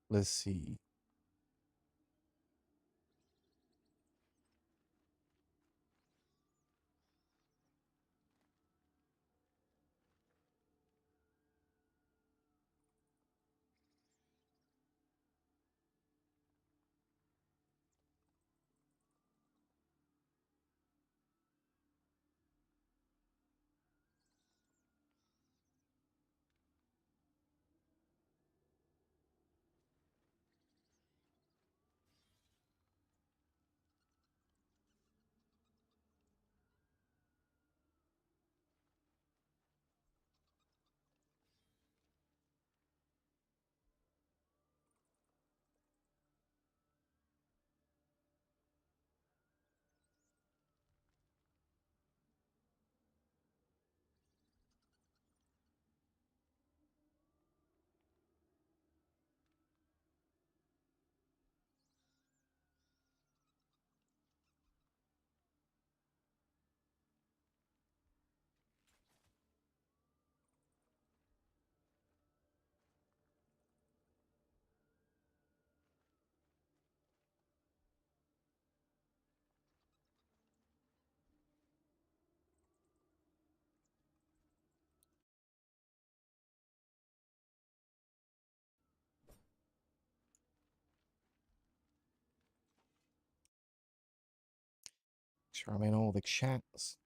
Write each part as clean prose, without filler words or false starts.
Let's see. Sure, I'm in all the chats.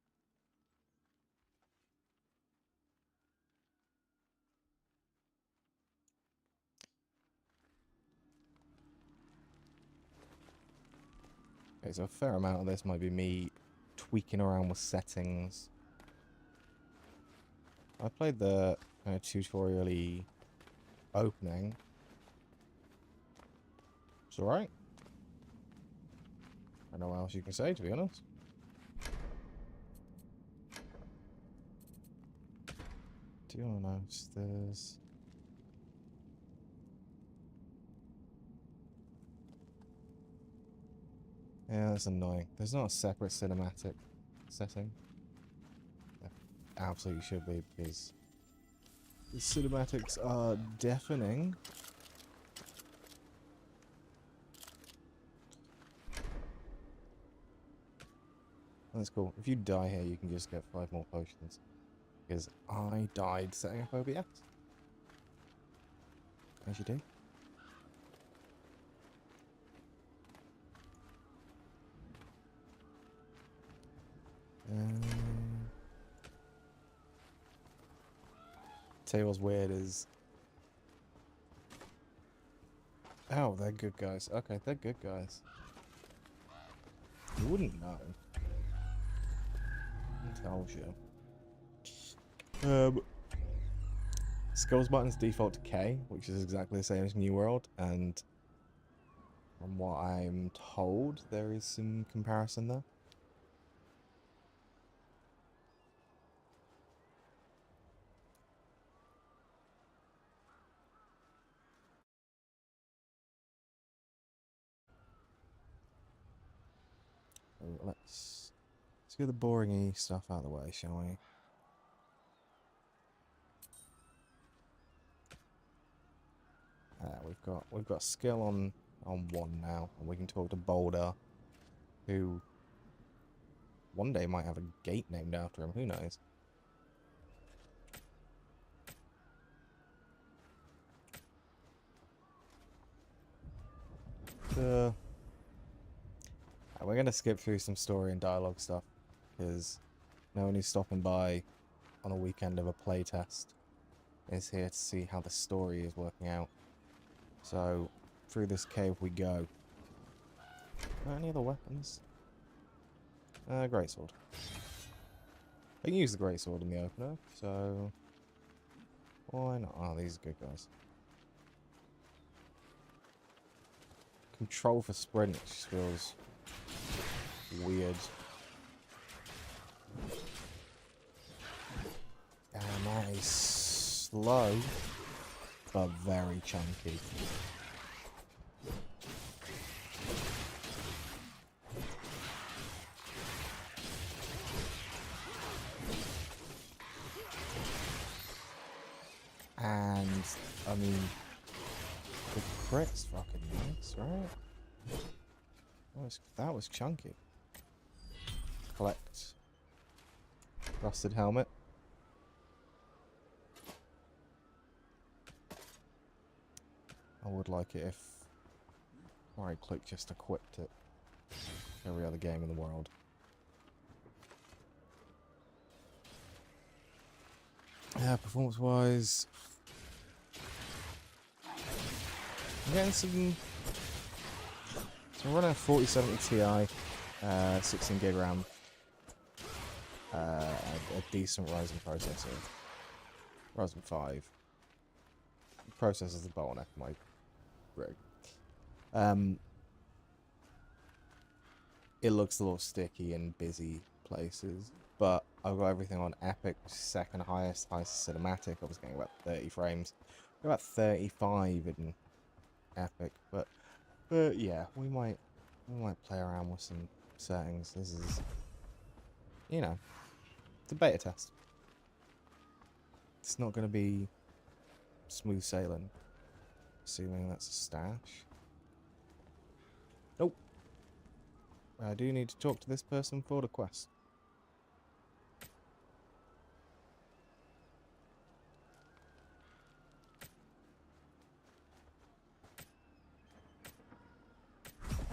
Okay, so a fair amount of this might be me tweaking around with settings. I played the kind of tutorial-y opening. It's alright. I don't know what else you can say, to be honest. Do you want to notice this? Yeah, that's annoying. There's not a separate cinematic setting. There absolutely should be, because the cinematics are deafening. That's cool. If you die here, you can just get 5 more potions. Because I died setting up OBS. As you do. Tell you what's weird is... Oh, they're good guys. Okay, they're good guys. You wouldn't know. Tells you. Skills buttons default to K, which is exactly the same as New World, and from what I'm told, there is some comparison there. Let's get the boring-y stuff out of the way, shall we? We've got skill on 1 now, and we can talk to Boulder, who one day might have a gate named after him. Who knows? We're gonna skip through some story and dialogue stuff because no one who's stopping by on a weekend of a playtest is here to see how the story is working out. So, through this cave we go. Any other weapons? Greatsword. I can use the greatsword in the opener, so why not? Oh, these are good guys. Control for sprint just feels weird. And that is slow, but very chunky. And, I mean, crits, fucking nice, right? That was chunky. Collect. Rusted helmet. I would like it if right click just equipped it. Every other game in the world. Yeah, performance wise, I'm getting some. So I'm running a 4070 Ti, 16 gig RAM, a decent Ryzen processor, Ryzen 5. The processor's the bottleneck of my rig. It looks a little sticky in busy places, but I've got everything on Epic, second highest cinematic. I was getting about 30 frames, about 35 in Epic, but yeah, we might play around with some settings. This is, you know, it's a beta test. It's not going to be smooth sailing. Assuming that's a stash. Nope. I do need to talk to this person for the quest.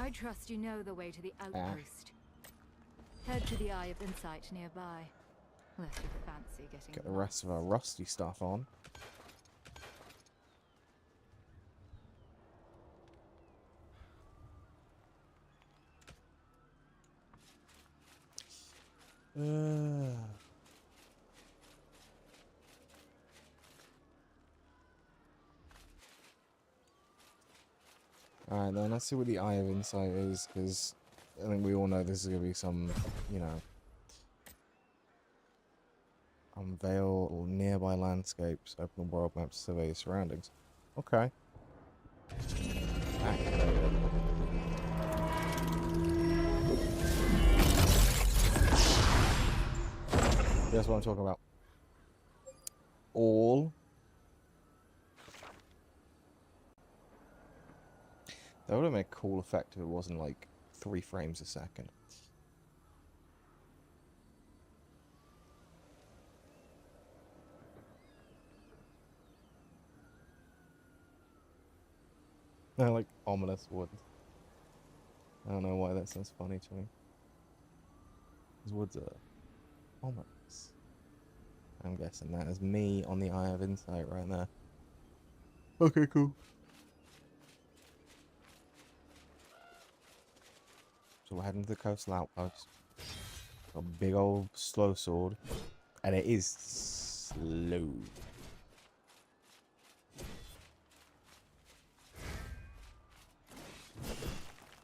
I trust you know the way to the outpost. Head to the Eye of Insight nearby. Unless you fancy getting Get the rest of our rusty stuff on. Alright then, let's see what the Eye of Insight is, because I think we all know this is going to be some, you know, unveil nearby landscapes, open world maps, survey your surroundings. Okay. Activated. That's what I'm talking about. All. That would have made a cool effect if it wasn't like 3 frames a second. I like ominous woods. I don't know why that sounds funny to me. These woods are ominous. I'm guessing that is me on the Eye of Insight right there. Okay, cool. So we're heading to the coastal outpost. Got a big old slow sword. And it is slow.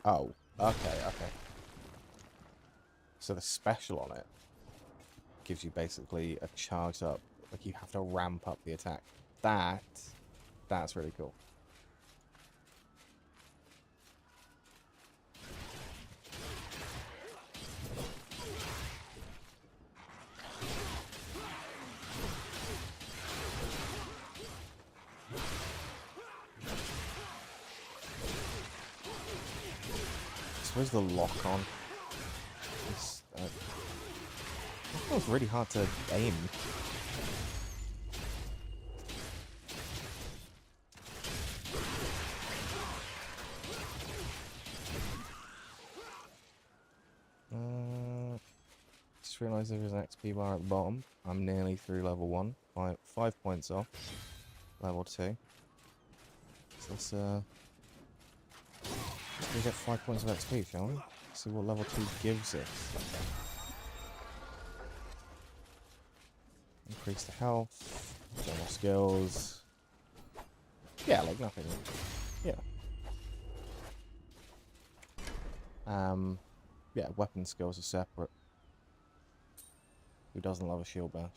Oh, okay. So the special on it gives you basically a charged up, like you have to ramp up the attack. That's really cool. Where's the lock on? It feels really hard to aim. Just realised there is an XP bar at the bottom. I'm nearly through level 1. 5 points off. Level 2. So let's we get 5 points of XP, shall we? See what level 2 gives us. Increase the health, general skills. Yeah, like nothing. Yeah. Yeah, weapon skills are separate. Who doesn't love a shield bash?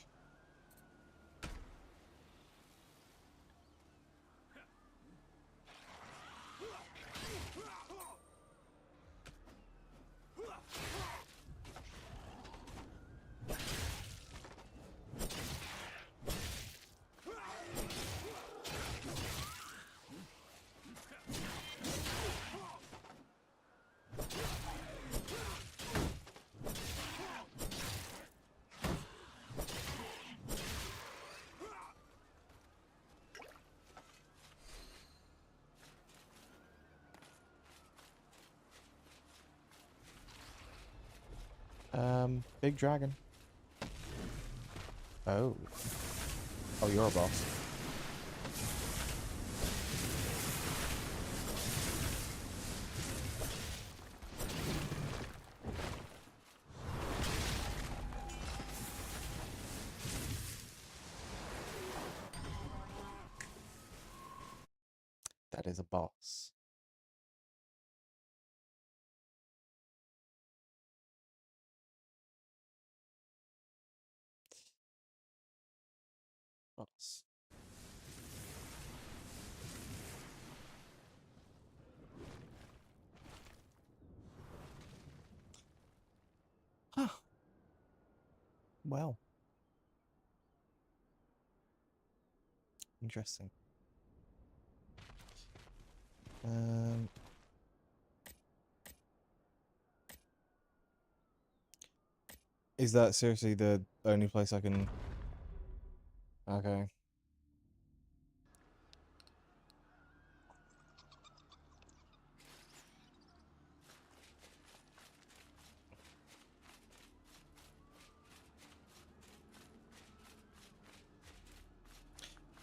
Big dragon. Oh. Oh, you're a boss. That is a boss. Boss. Huh. Well. Interesting. Is that seriously the only place I can... Okay.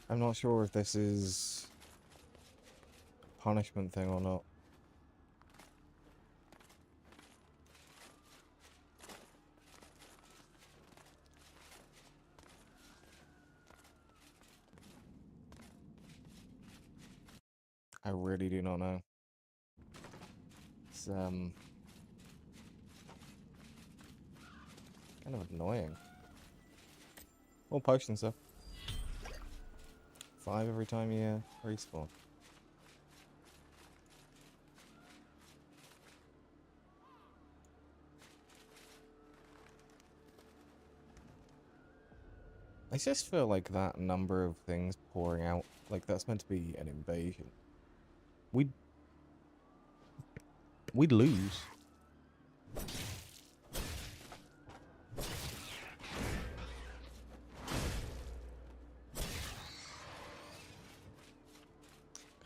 I'm not sure if this is a punishment thing or not. I really do not know. It's kind of annoying. More potion stuff. 5 every time you respawn. I just feel like that number of things pouring out, like that's meant to be an invasion. We'd lose.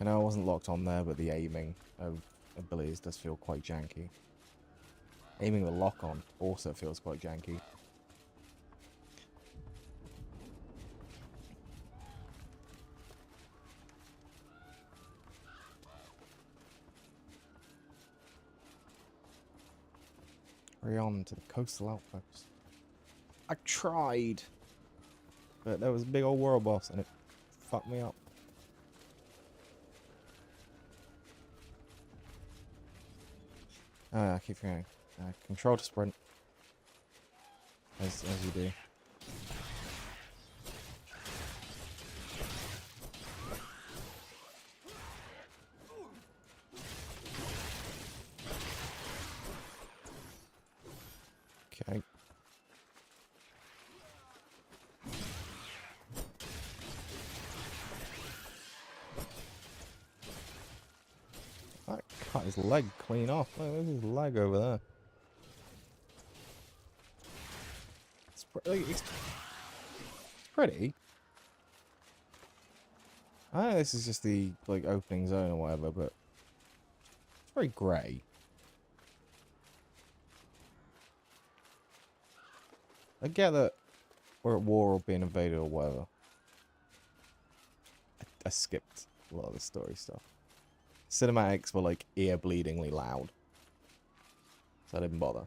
I know I wasn't locked on there, but the aiming of abilities does feel quite janky. Aiming the lock on also feels quite janky. Hurry on to the coastal outpost. I tried, but there was a big old world boss and it fucked me up. I keep forgetting. Control to sprint. As you do. Okay. That cut his leg clean off. Look, there's his leg over there. It's pretty. I know this is just the like opening zone or whatever, but it's very grey. I get that we're at war or being invaded or whatever. I skipped a lot of the story stuff. Cinematics were like ear-bleedingly loud, so I didn't bother.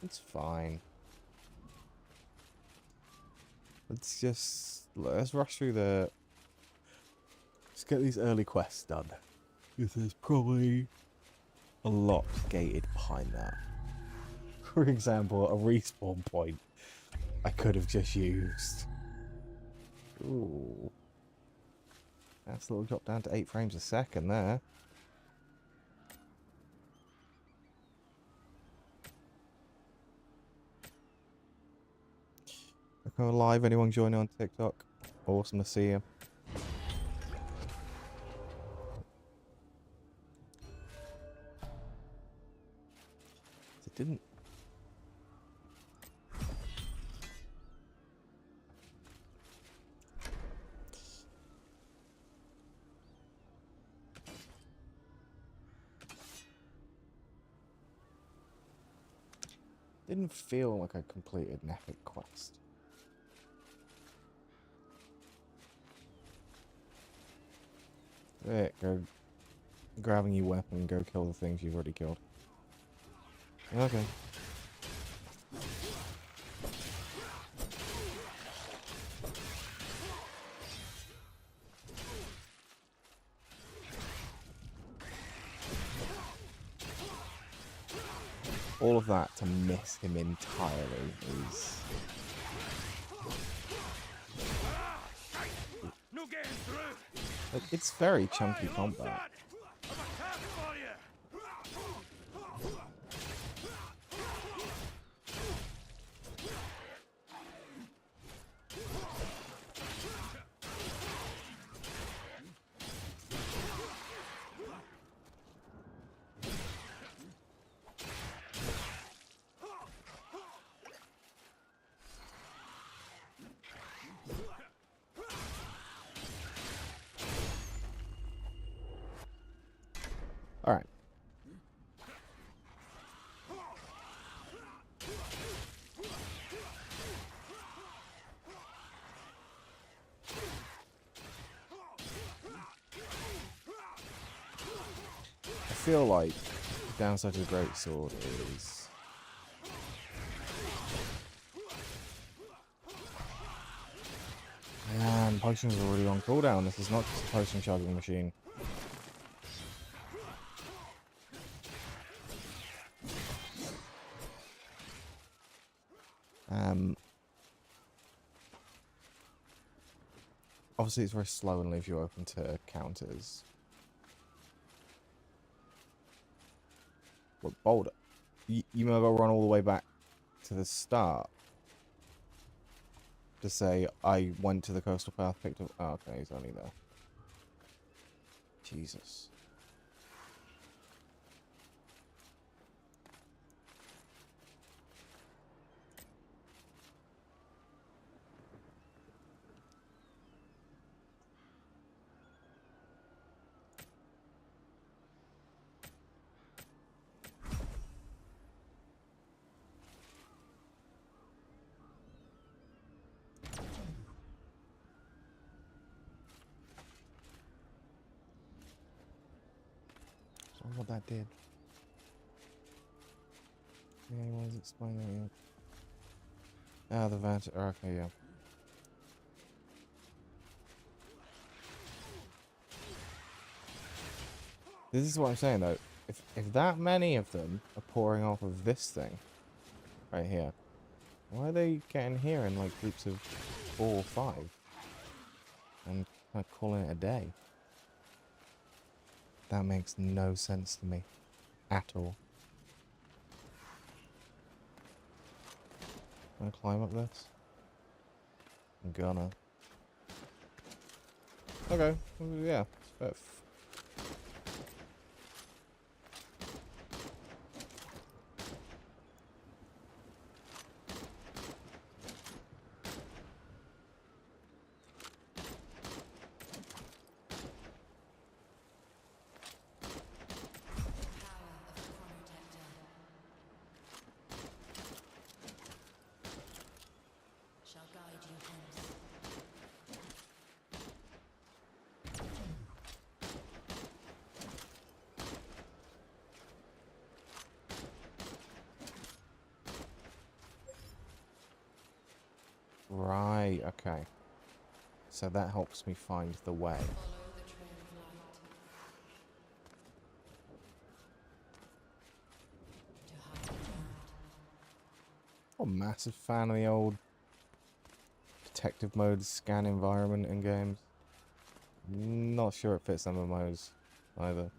It's fine. Let's rush through the... Let's get these early quests done. Because there's probably a lot gated behind that. For example, a respawn point I could have just used. Ooh. That's a little drop down to 8 frames a second there. Go live, anyone joining on TikTok? Awesome to see you. It didn't. Didn't feel like I completed an epic quest. There, go grabbing your weapon and go kill the things you've already killed. Okay. All of that to miss him entirely is... Like, it's very chunky combat. Alright. I feel like the downside to the greatsword is... Man, potions are already on cooldown. This is not just a potion chugging machine. Obviously it's very slow and leaves you open to counters. But Boulder, you may go run all the way back to the start to say, I went to the coastal path, picked up... Oh, okay, he's only there. Jesus. What that did. Yeah, he wants to explain that yet. Ah, the vantage. Okay, yeah. This is what I'm saying though. If that many of them are pouring off of this thing right here, why are they getting here in like groups of 4 or 5 and kind of calling it a day? That makes no sense to me at all. Gonna climb up this? I'm gonna. Okay, yeah, it's fair. Right, okay. So that helps me find the way. I'm a massive fan of the old detective mode scan environment in games. Not sure it fits MMOs either.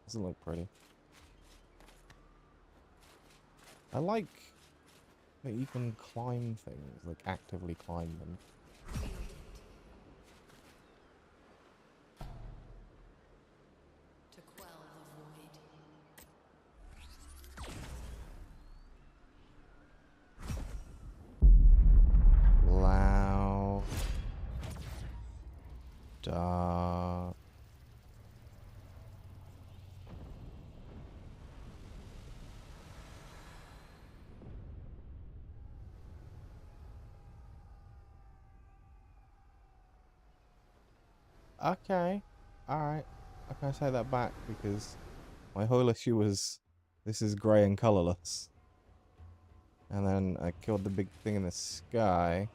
Doesn't look pretty. I like that you can climb things, like actively climb them. To quell the void. Loud. Dark. Okay. Alright. I can take that back because my whole issue was this is grey and colourless. And then I killed the big thing in the sky.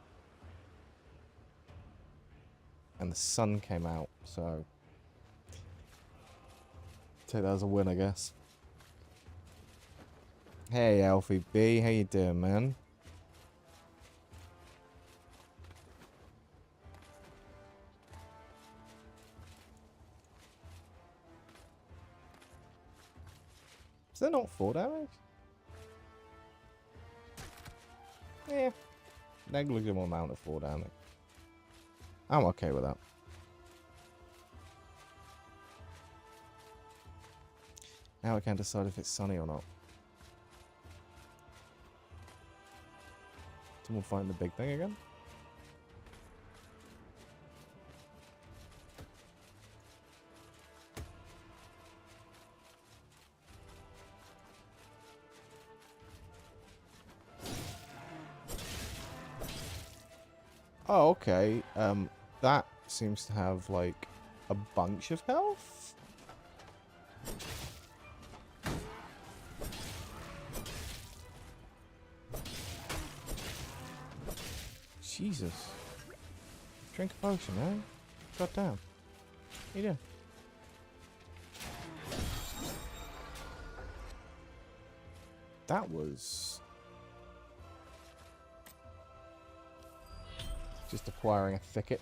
And the sun came out, so take that as a win, I guess. Hey, Alfie B, how you doing, man? Is that not 4 damage? Yeah. Negligible amount of 4 damage. I'm okay with that. Now I can't decide if it's sunny or not. Someone find the big thing again? Oh, okay. That seems to have, like, a bunch of health? Jesus. Drink a potion, man. God damn. What you doing? That was... just acquiring a thicket.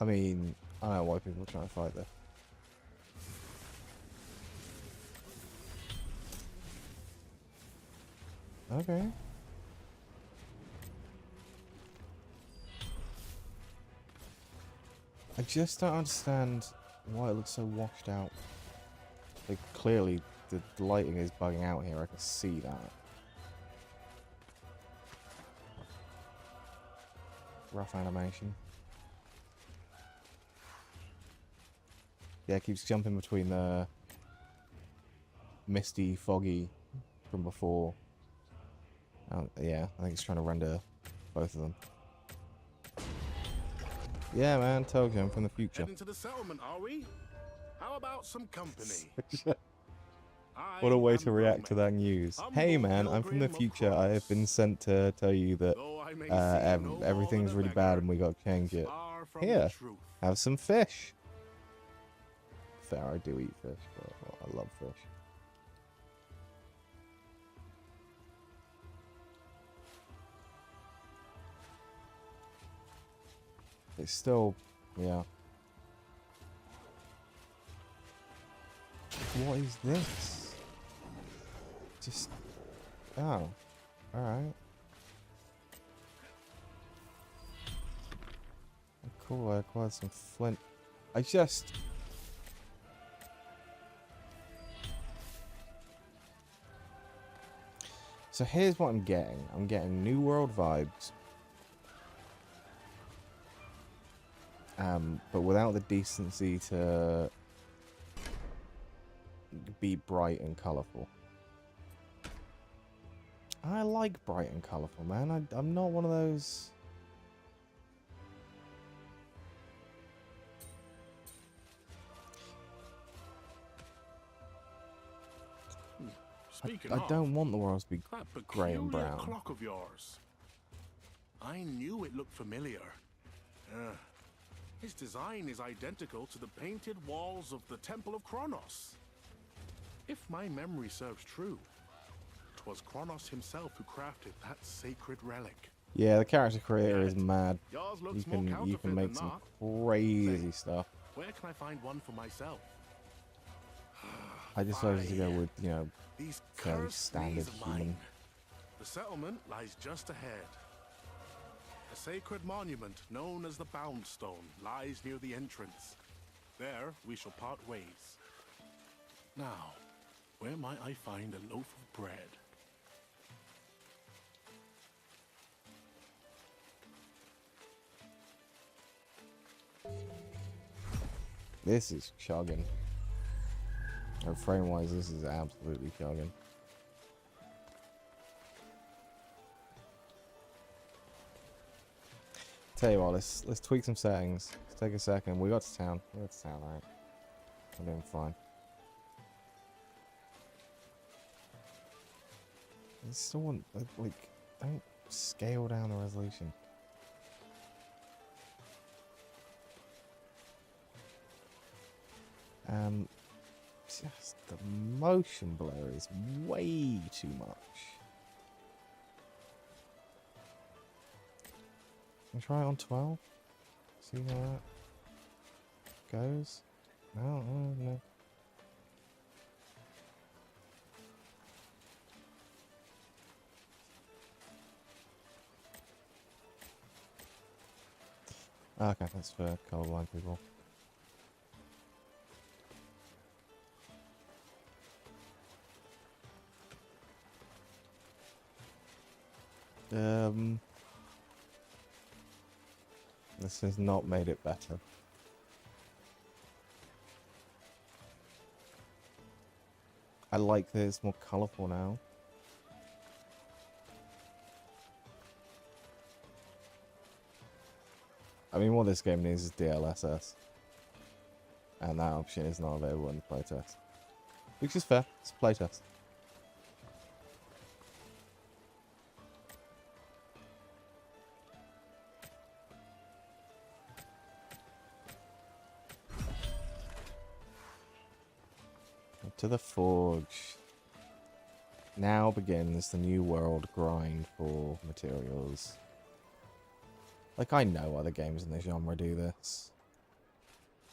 I mean, I don't know why people are trying to fight there. Okay. I just don't understand why it looks so washed out. Like, clearly the lighting is bugging out here, I can see that. Rough animation. Yeah, it keeps jumping between the misty, foggy from before. Yeah, I think it's trying to render both of them. Yeah, man, told you I'm from the future. Heading to the settlement, are we? How about some company? What a way to react to that news. Hey man, I'm from the future. I have been sent to tell you that everything's really bad and we got to change it. Here, have some fish. Fair, I do eat fish, but I love fish. It's still, yeah. What is this? Just, oh, alright. Cool, I acquired some flint. So here's what I'm getting. I'm getting New World vibes. But without the decency to be bright and colourful. I like bright and colourful, man. I'm not one of those... I don't want the world to be grey and brown. Clock of yours. I knew it looked familiar. His design is identical to the painted walls of the Temple of Chronos. If my memory serves true, 'twas Chronos himself who crafted that sacred relic. Yeah, the character creator is mad. Yours looks You can make some crazy stuff. Where can I find one for myself? I decided to go with, you know, These fairly standard human. The settlement lies just ahead. A sacred monument known as the Bound Stone lies near the entrance. There we shall part ways. Now, where might I find a loaf of bread? This is chugging. Or frame-wise, this is absolutely chugging. Tell you what, let's tweak some settings. Let's take a second. We got to town. We got to town, alright. We're doing fine. I still want, like, don't scale down the resolution. Just the motion blur is way too much. Can I try it on 12? See how that goes? No, no. Okay, that's for colorblind people. This has not made it better. I like that it's more colourful now. I mean, what this game needs is DLSS. And that option is not available in the playtest. Which is fair, it's a playtest. To the forge. Now begins the new world grind for materials. Like, I know other games in the genre do this.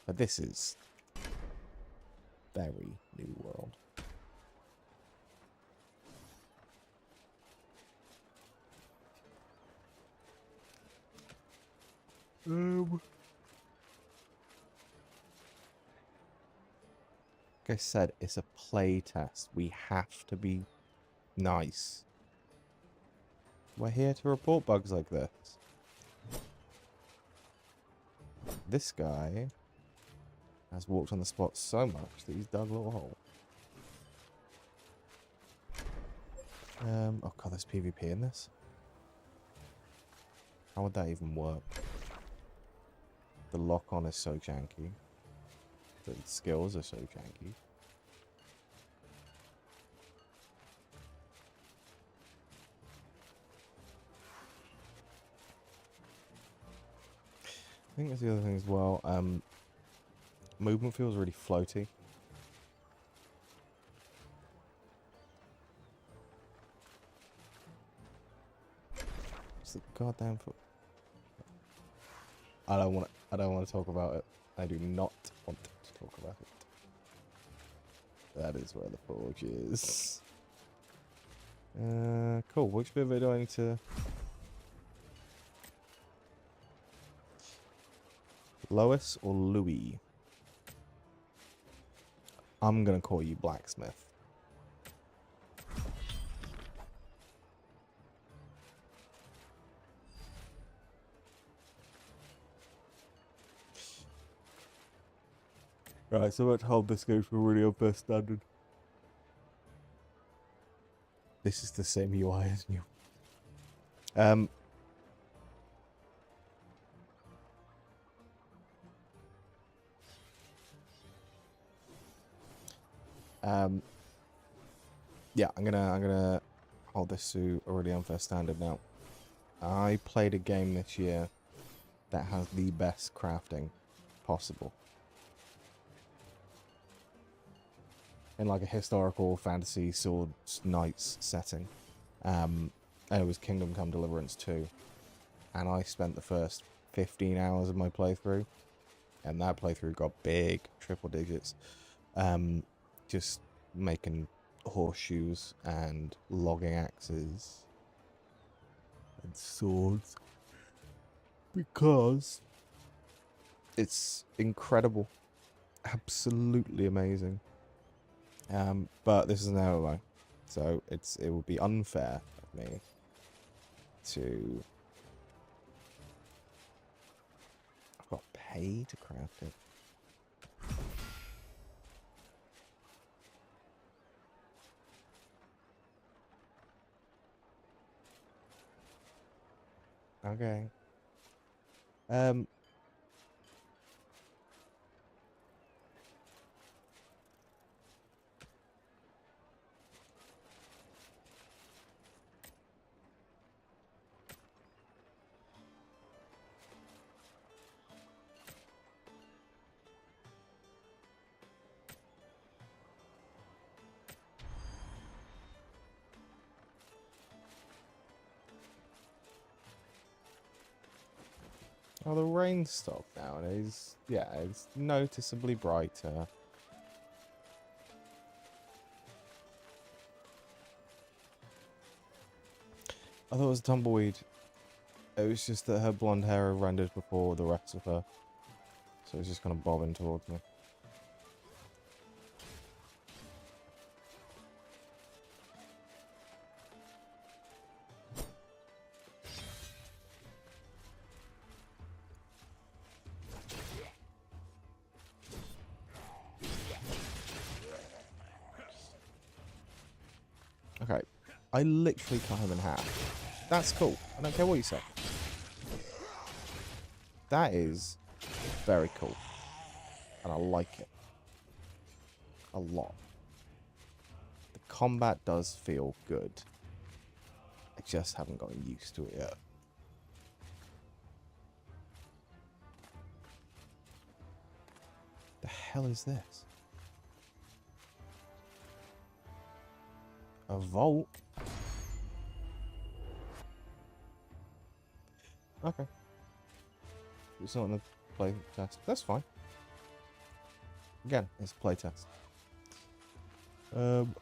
But this is very new world. Like I said, it's a play test. We have to be nice. We're here to report bugs like this. This guy has walked on the spot so much that he's dug a little hole. Oh god, there's PvP in this? How would that even work? The lock-on is so janky. The skills are so janky. I think that's the other thing as well. Movement feels really floaty. What's the goddamn foot? I don't want to talk about it. I do not want to talk about it. That is where the forge is. Cool. Which bit of it do I need to... Lois or Louis? I'm gonna call you Blacksmith. Right, so let's hold this game for really unfair standard. This is the same UI as new. Yeah, I'm gonna hold this to a really unfair standard now. I played a game this year that has the best crafting possible. In like a historical fantasy swords knights setting. And it was Kingdom Come Deliverance 2. And I spent the first 15 hours of my playthrough. And that playthrough got big, triple digits. Just making horseshoes and logging axes and swords. Because it's incredible. Absolutely amazing. But this is an MMO, so it would be unfair of me to... I've got to pay to craft it. Okay. Um, oh, the rain stopped now, and yeah, it's noticeably brighter. I thought it was tumbleweed. It was just that her blonde hair rendered before the rest of her, so it was just kind of bobbing towards me. Okay, I literally cut him in half. That's cool. I don't care what you say. That is very cool. And I like it. A lot. The combat does feel good. I just haven't gotten used to it yet. The hell is this? A vault? Okay. It's not in the play test. That's fine. Again, it's a play test. Am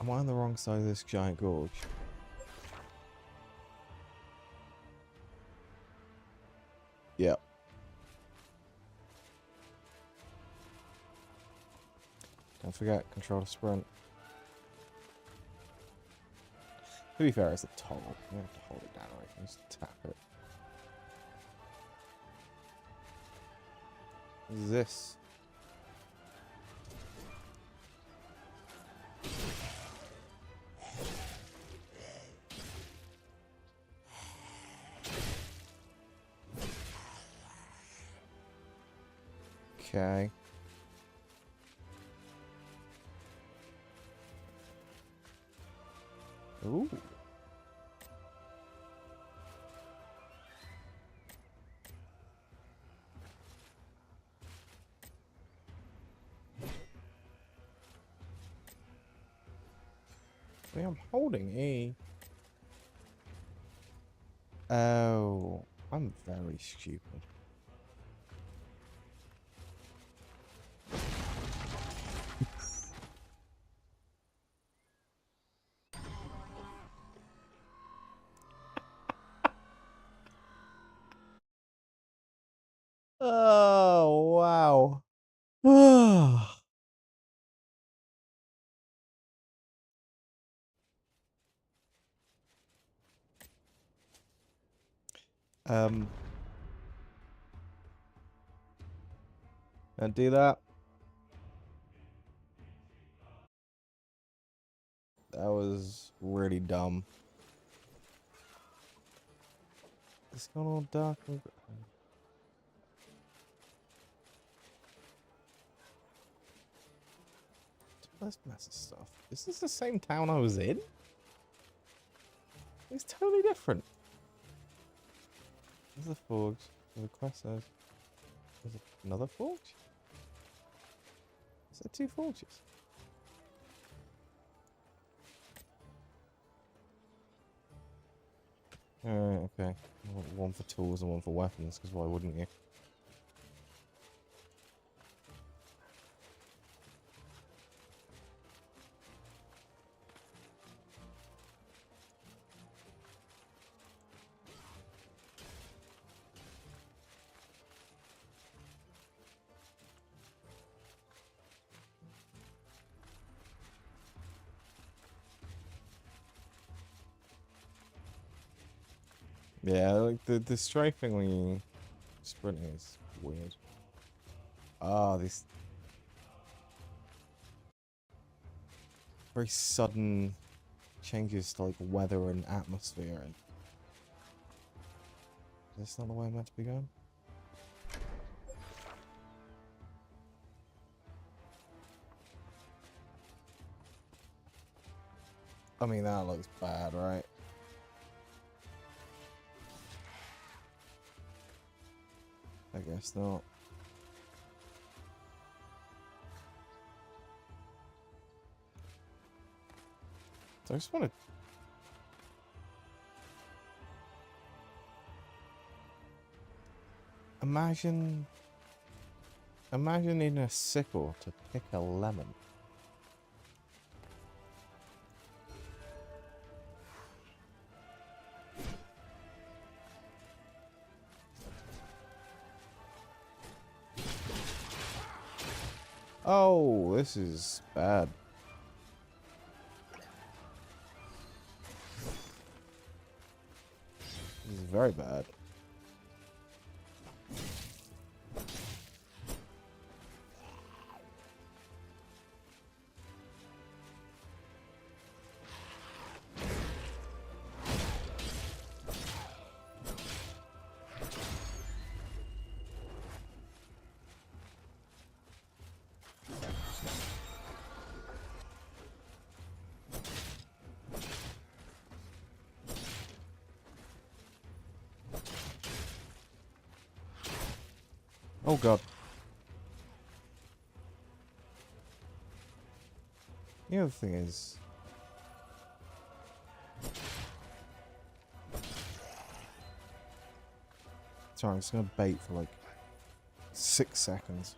I on the wrong side of this giant gorge? Yep. Don't forget, control the sprint. To be fair, it's a toggle. You don't have to hold it down or anything, just tap it. What is this? Okay. Ooh. I mean, I'm holding E. Oh, I'm very stupid. Oh, wow. um, and do that. That was really dumb. It's gone all dark. Let's mess of stuff. Is this the same town I was in? It's totally different. There's a forge. There's a quest says. There's another forge? Is there two forges? Alright, okay. One for tools and one for weapons, because why wouldn't you? Yeah, like the strafing when you sprint is weird. Ah, this. very sudden changes to like weather and atmosphere. And is this not the way I'm meant to be going? I mean, that looks bad, right? I guess not. So I just want to... Imagine needing a sickle to pick a lemon. Oh, this is bad. This is very bad. Oh god. The other thing is... Sorry, I'm just gonna bait for like 6 seconds.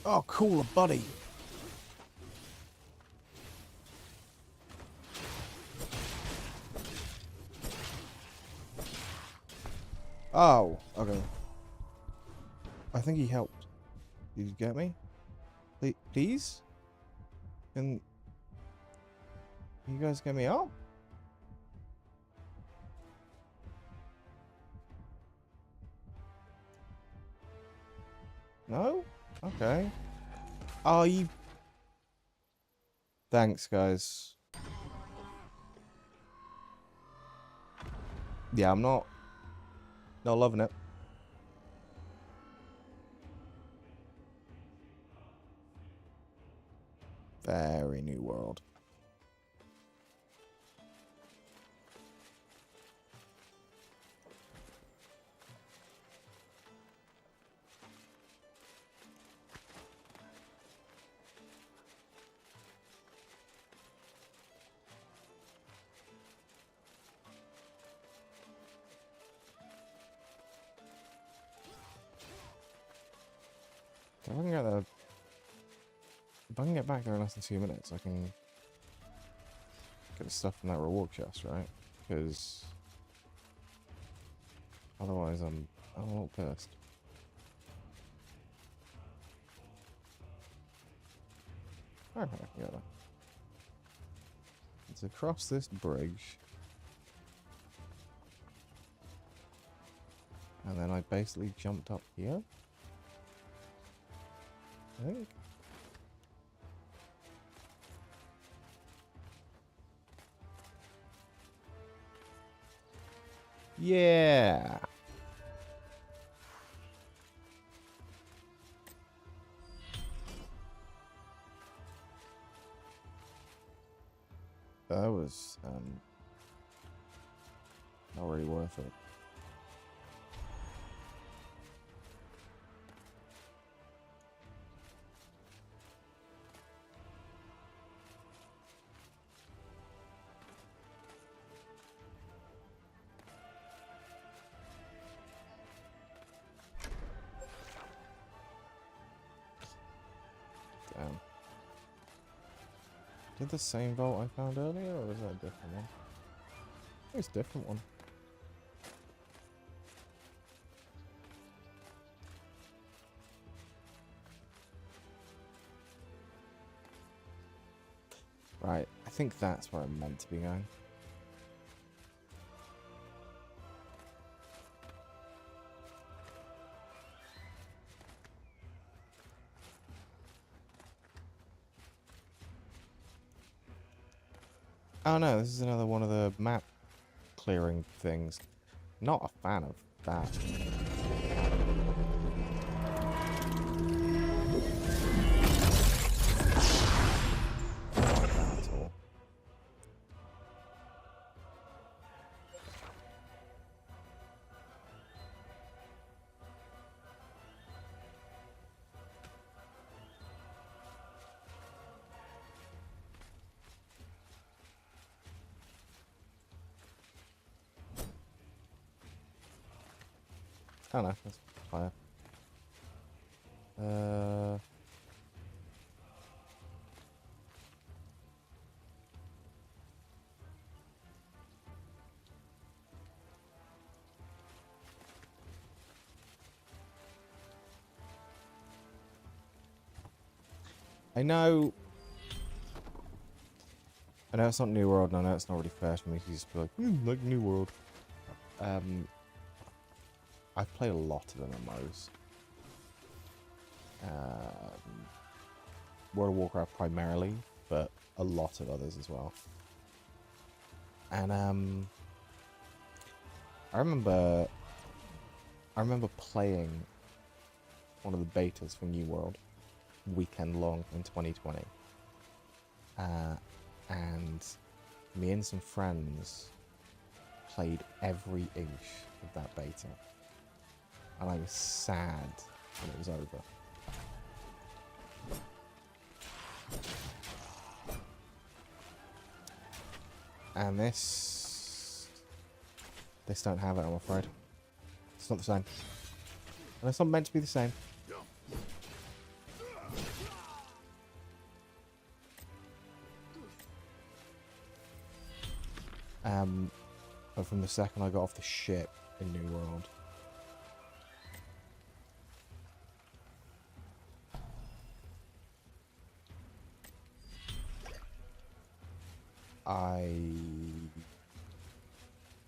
Oh, cool, a buddy. Oh, okay. I think he helped. Did you get me? Please? Can you guys get me up? No? Okay. Oh, you... Thanks, guys. Yeah, I'm not loving it. Very new world. If I can get there, if I can get back there in less than 2 minutes, I can get the stuff from that reward chest, right? Because otherwise I'm a little pissed. Okay, yeah. It's across this bridge. And then I basically jumped up here. I think. Yeah. That was not really worth it. Damn. Did the same vault I found earlier, or is that a different one? I think it's a different one. Right, I think that's where I'm meant to be going. Oh no, this is another one of the map clearing things. Not a fan of that. At all. Oh no, that's fire. I know it's not New World, and I know it's not really fair for me to just be like, like New World. I've played a lot of MMOs. World of Warcraft primarily, but a lot of others as well. And I remember playing one of the betas for New World weekend long in 2020. And me and some friends played every inch of that beta. And I was sad when it was over. And this don't have it, I'm afraid. It's not the same. And it's not meant to be the same. But from the second I got off the ship in New World,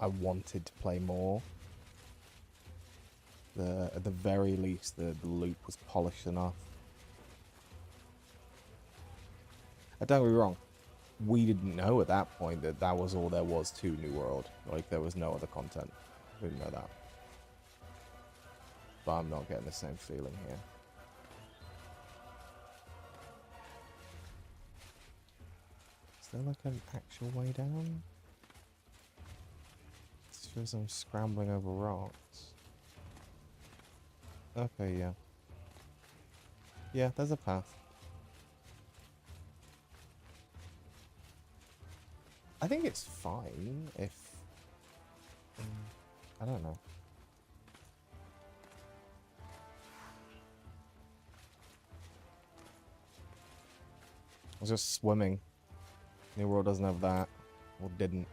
I wanted to play more. At the very least, the loot was polished enough. Don't get me wrong, we didn't know at that point that that was all there was to New World. Like, there was no other content. We didn't know that. But I'm not getting the same feeling here. Is there like an actual way down? It feels I'm scrambling over rocks. Okay, yeah. Yeah, there's a path. I think it's fine if... I don't know. I was just swimming. New World doesn't have that. Or didn't.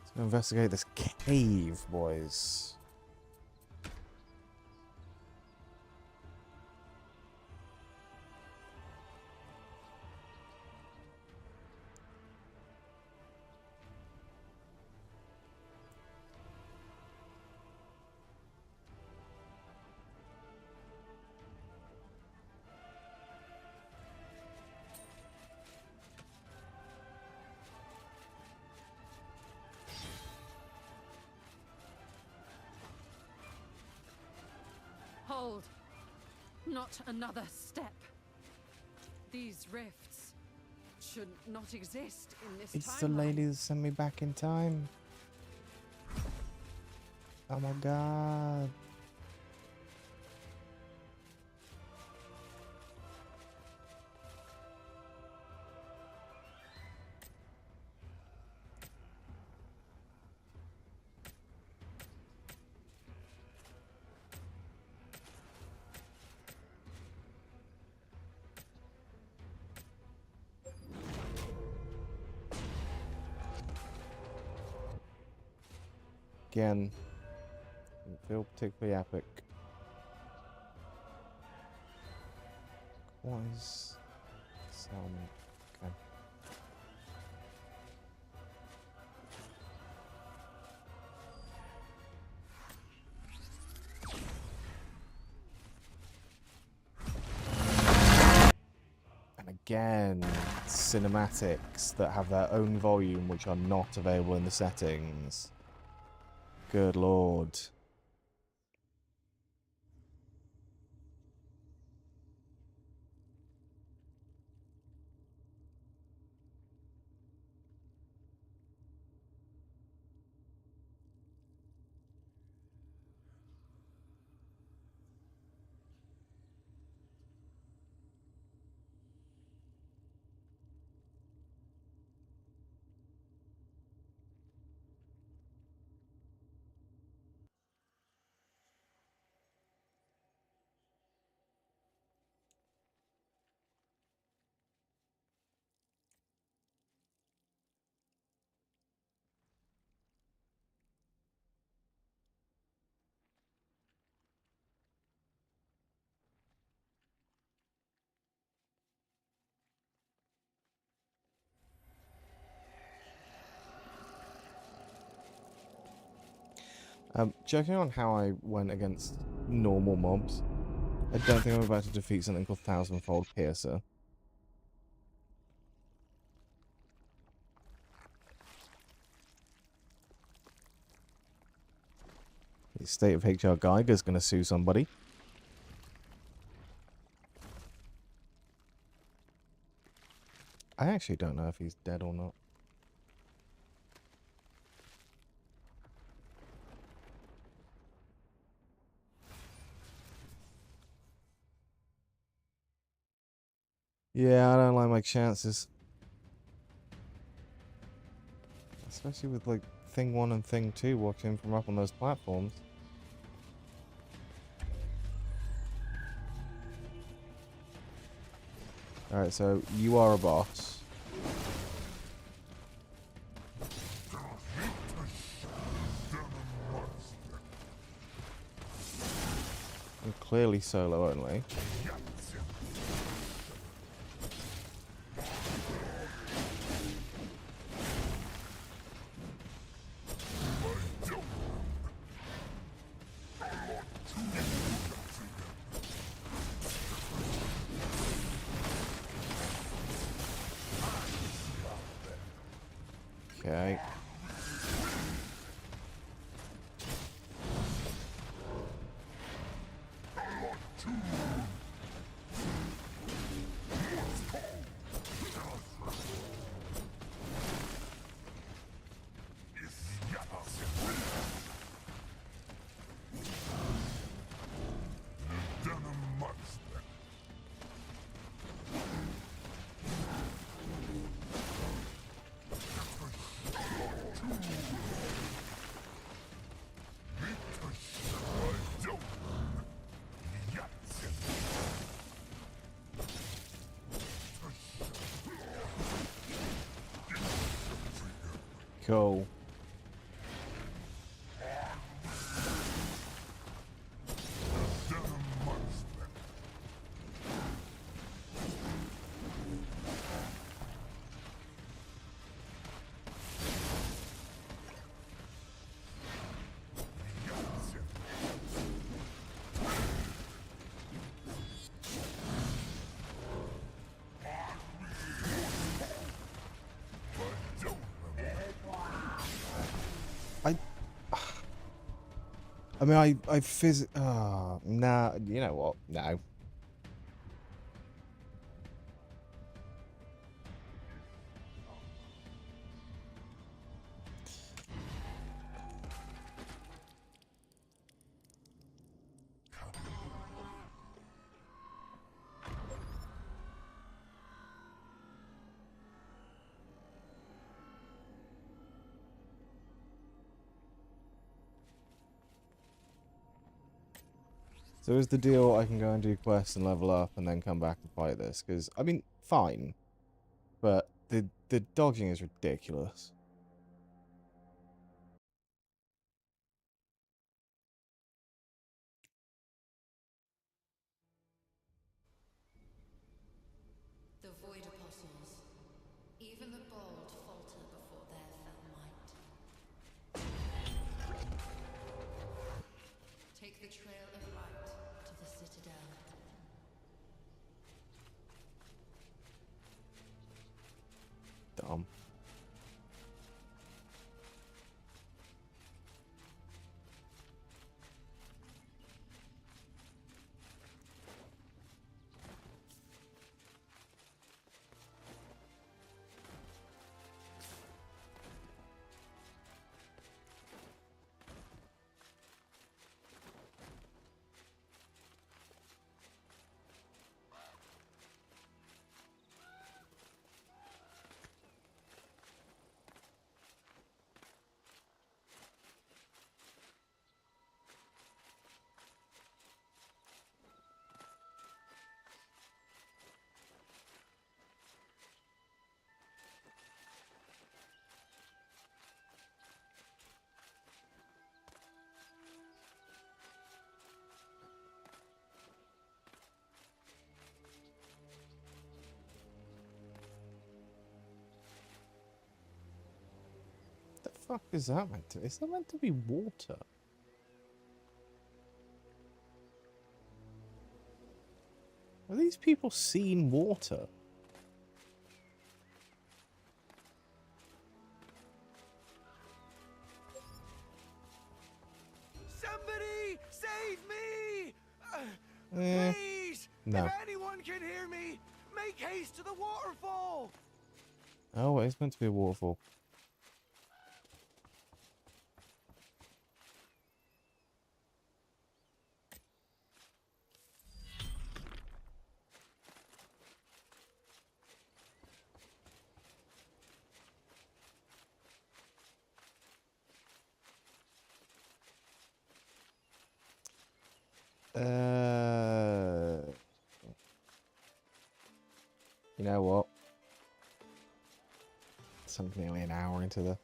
Let's go investigate this cave, boys. Hold. Not another step. These rifts should not exist in this It's the timeline. lady that sent me back in time. Oh my god. Again, didn't feel particularly epic. What is settlement? Okay. again, cinematics that have their own volume which are not available in the settings. Good lord. Joking on how I went against normal mobs, I don't think I'm about to defeat something called Thousandfold Piercer. The State of HR Geiger's gonna sue somebody. I actually don't know if he's dead or not. Yeah, I don't like my chances. Especially with, like, Thing 1 and Thing 2 walking from up on those platforms. Alright, so you are a boss. You're clearly solo only. Okay. Cool. I mean, nah, you know what? No. So is the deal I can go and do quests and level up and then come back and fight this? Because, I mean, fine. But the dodging is ridiculous. The Void Apostles. Even the bold falter before their fell might. Take the trail of light to the Citadel. fuck is that meant to? Is that meant to be water? Have these people seen water? Somebody save me! Eh, Please! no. If anyone can hear me, make haste to the waterfall! Oh, it's meant to be a waterfall. You know what? Something nearly an hour into this.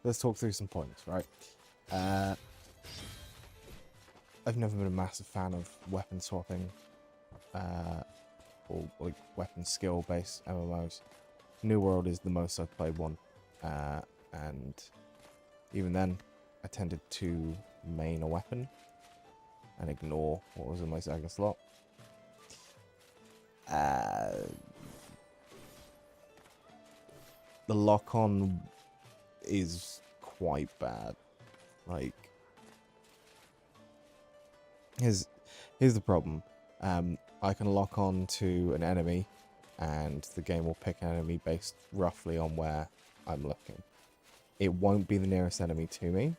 Let's talk through some points, right? I've never been a massive fan of weapon swapping, or like weapon skill based MMOs. New World is the most I've played one, and even then, I tended to main a weapon and ignore what was in my second slot. The lock-on is quite bad. Like, here's the problem. I can lock on to an enemy, and the game will pick an enemy based roughly on where I'm looking. It won't be the nearest enemy to me.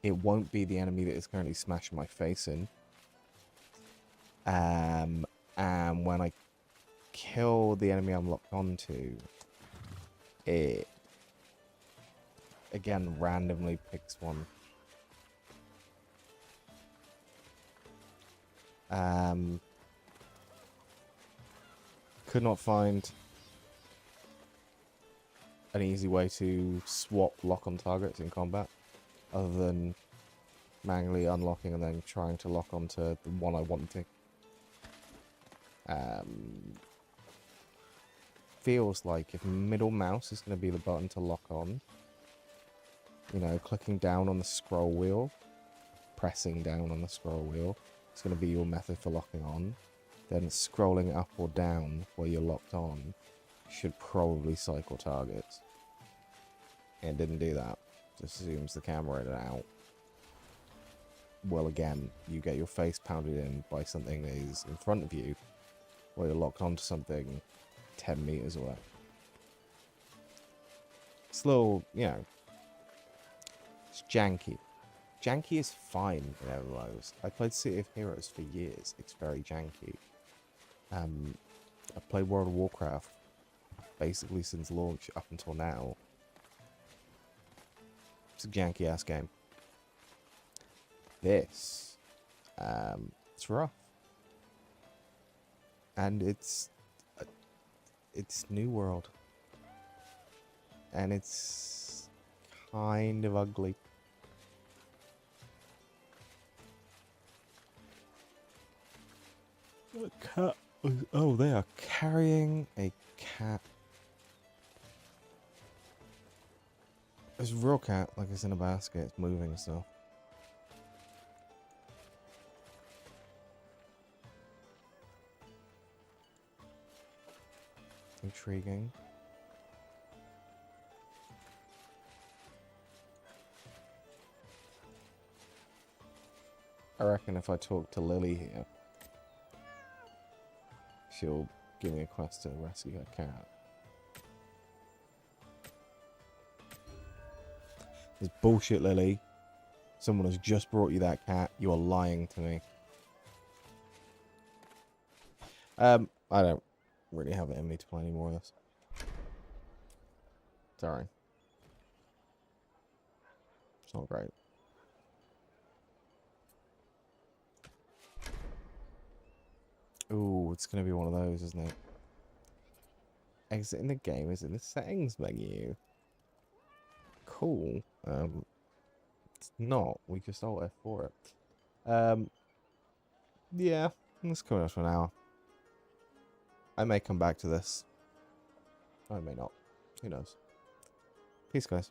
It won't be the enemy that is currently smashing my face in. And when I kill the enemy I'm locked onto, it again randomly picks one. Could not find an easy way to swap lock-on targets in combat, other than manually unlocking and then trying to lock onto the one I want to. Feels like if middle mouse is going to be the button to lock on, you know, clicking down on the scroll wheel, pressing down on the scroll wheel, it's going to be your method for locking on. Then scrolling up or down where you're locked on should probably cycle targets. It didn't do that. Just assumes the camera in and out. Well, again, you get your face pounded in by something that is in front of you while you're locked onto something 10 meters away. It's a little, you know, it's janky. Janky is fine in MMOs. I played City of Heroes for years. It's very janky. I played World of Warcraft basically since launch up until now. It's a janky ass game. This, it's rough, and it's New World, and it's kind of ugly. A cat. Oh, they are carrying a cat. It's a real cat, like it's in a basket, it's moving and stuff. Intriguing. I reckon if I talk to Lily here, she'll give me a quest to rescue her cat. It's bullshit, Lily. Someone has just brought you that cat. You are lying to me. I don't really have it in me to play any more of this. Sorry. It's not great. Ooh, it's gonna be one of those, isn't it? Exit in the game is in the settings menu. Cool. It's not. We just alt F for it. Yeah, let's come out for an hour. I may come back to this. I may not. Who knows? Peace, guys.